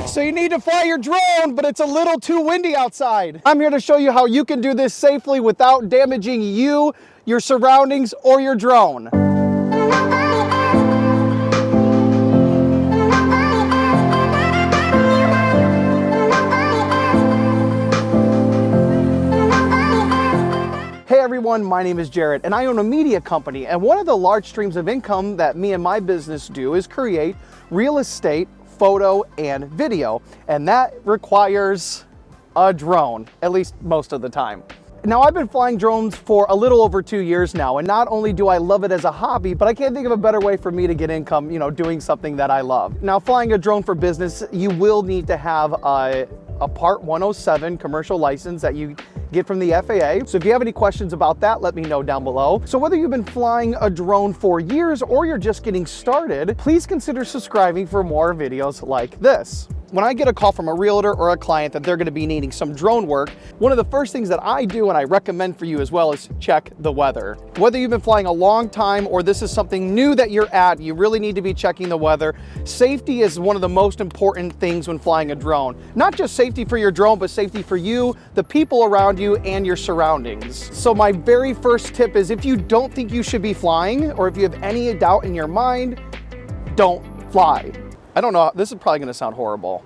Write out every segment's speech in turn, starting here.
So you need to fly your drone, but it's a little too windy outside. I'm here to show you how you can do this safely without damaging you, your surroundings, or your drone. Hey everyone, my name is Jared and I own a media company, and one of the large streams of income that me and my business do is create real estate, photo, and video, and that requires a drone, at least most of the time. Now, I've been flying drones for a little over 2 years now, and not only do I love it as a hobby, but I can't think of a better way for me to get income, doing something that I love. Now, flying a drone for business, you will need to have a Part 107 commercial license that you get from the FAA. So if you have any questions about that, let me know down below. So whether you've been flying a drone for years or you're just getting started, please consider subscribing for more videos like this. When I get a call from a realtor or a client that they're going to be needing some drone work, one of the first things that I do, and I recommend for you as well, is check the weather. Whether you've been flying a long time or this is something new that you're at, you really need to be checking the weather. Safety is one of the most important things when flying a drone. Not just safety for your drone, but safety for you, the people around you, and your surroundings. So my very first tip is, if you don't think you should be flying, or if you have any doubt in your mind, don't fly. I don't know, this is probably gonna sound horrible,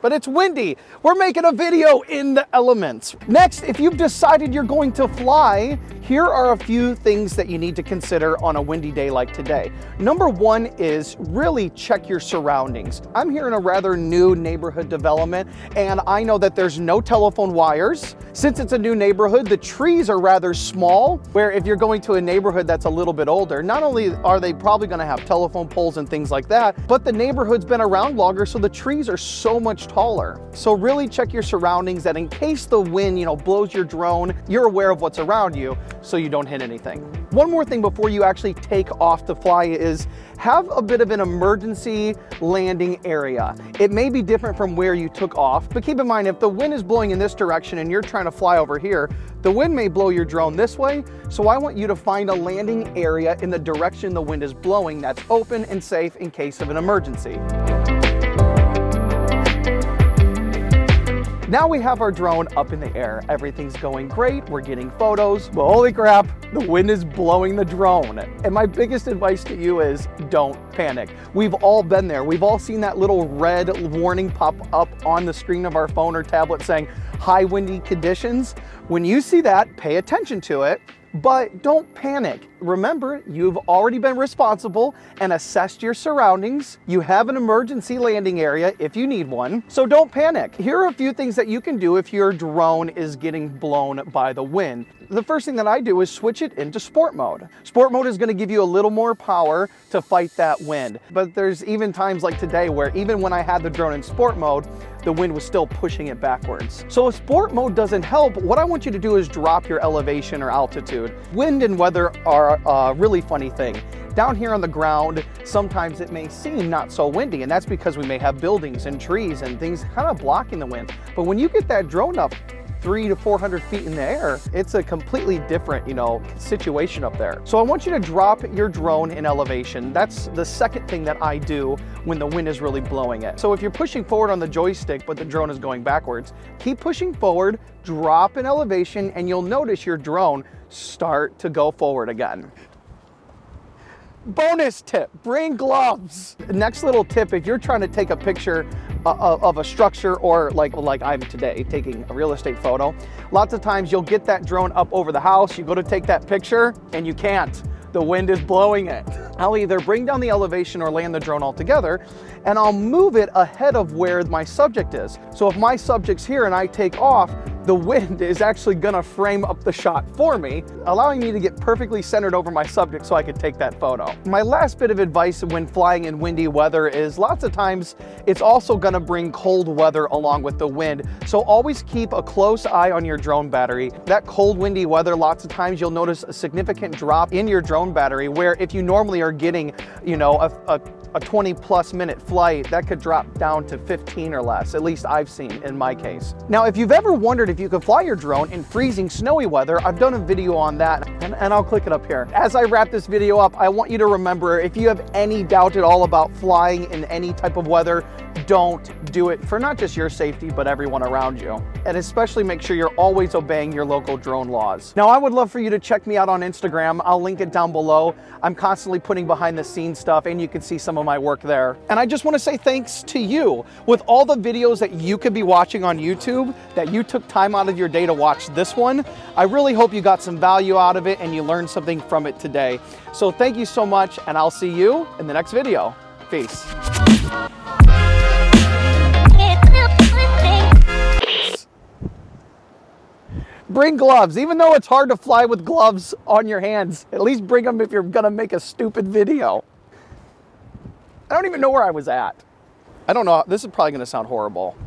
but it's windy. We're making a video in the elements. Next, if you've decided you're going to fly, here are a few things that you need to consider on a windy day like today. Number one is really check your surroundings. I'm here in a rather new neighborhood development, and I know that there's no telephone wires. Since it's a new neighborhood, the trees are rather small, where if you're going to a neighborhood that's a little bit older, not only are they probably gonna have telephone poles and things like that, but the neighborhood's been around longer, so the trees are so much taller. So really check your surroundings, that in case the wind, blows your drone, you're aware of what's around you so you don't hit anything. One more thing before you actually take off to fly is have a bit of an emergency landing area. It may be different from where you took off, but keep in mind, if the wind is blowing in this direction and you're trying to fly over here, the wind may blow your drone this way. So I want you to find a landing area in the direction the wind is blowing that's open and safe in case of an emergency. Now we have our drone up in the air. Everything's going great. We're getting photos, but holy crap, the wind is blowing the drone. And my biggest advice to you is don't panic. We've all been there. We've all seen that little red warning pop up on the screen of our phone or tablet saying high windy conditions. When you see that, pay attention to it, but don't panic. Remember, you've already been responsible and assessed your surroundings. You have an emergency landing area if you need one, so don't panic. Here are a few things that you can do if your drone is getting blown by the wind. The first thing that I do is switch it into sport mode. Sport mode is going to give you a little more power to fight that wind. But there's even times like today where even when I had the drone in sport mode, the wind was still pushing it backwards. So if sport mode doesn't help, what I want you to do is drop your elevation or altitude. Wind and weather are a really funny thing. Down here on the ground, sometimes it may seem not so windy, and that's because we may have buildings and trees and things kind of blocking the wind. But when you get that drone up 300 to 400 feet in the air, it's a completely different, situation up there. So I want you to drop your drone in elevation. That's the second thing that I do when the wind is really blowing it. So if you're pushing forward on the joystick, but the drone is going backwards, keep pushing forward, drop in elevation, and you'll notice your drone start to go forward again. Bonus tip, bring gloves. Next little tip, if you're trying to take a picture of a structure, or like I'm today taking a real estate photo, lots of times you'll get that drone up over the house, you go to take that picture and you can't. The wind is blowing it. I'll either bring down the elevation or land the drone altogether, and I'll move it ahead of where my subject is. So if my subject's here and I take off, the wind is actually gonna frame up the shot for me, allowing me to get perfectly centered over my subject so I could take that photo. My last bit of advice when flying in windy weather is lots of times it's also gonna bring cold weather along with the wind. So always keep a close eye on your drone battery. That cold windy weather, lots of times you'll notice a significant drop in your drone battery, where if you normally are getting, a a 20+ minute flight, that could drop down to 15 or less, at least I've seen in my case. Now, if you've ever wondered if you could fly your drone in freezing snowy weather, I've done a video on that, and I'll click it up here. As I wrap this video up, I want you to remember, if you have any doubt at all about flying in any type of weather, don't do it for not just your safety, but everyone around you. And especially make sure you're always obeying your local drone laws. Now, I would love for you to check me out on Instagram. I'll link it down below. I'm constantly putting behind the scenes stuff, and you can see some of my work there. And I just want to say thanks to you. With all the videos that you could be watching on YouTube, that you took time out of your day to watch this one, I really hope you got some value out of it and you learned something from it today. So thank you so much, and I'll see you in the next video. Peace. Bring gloves. Even though it's hard to fly with gloves on your hands, at least bring them if you're gonna make a stupid video. I don't even know where I was at. I don't know, this is probably gonna sound horrible.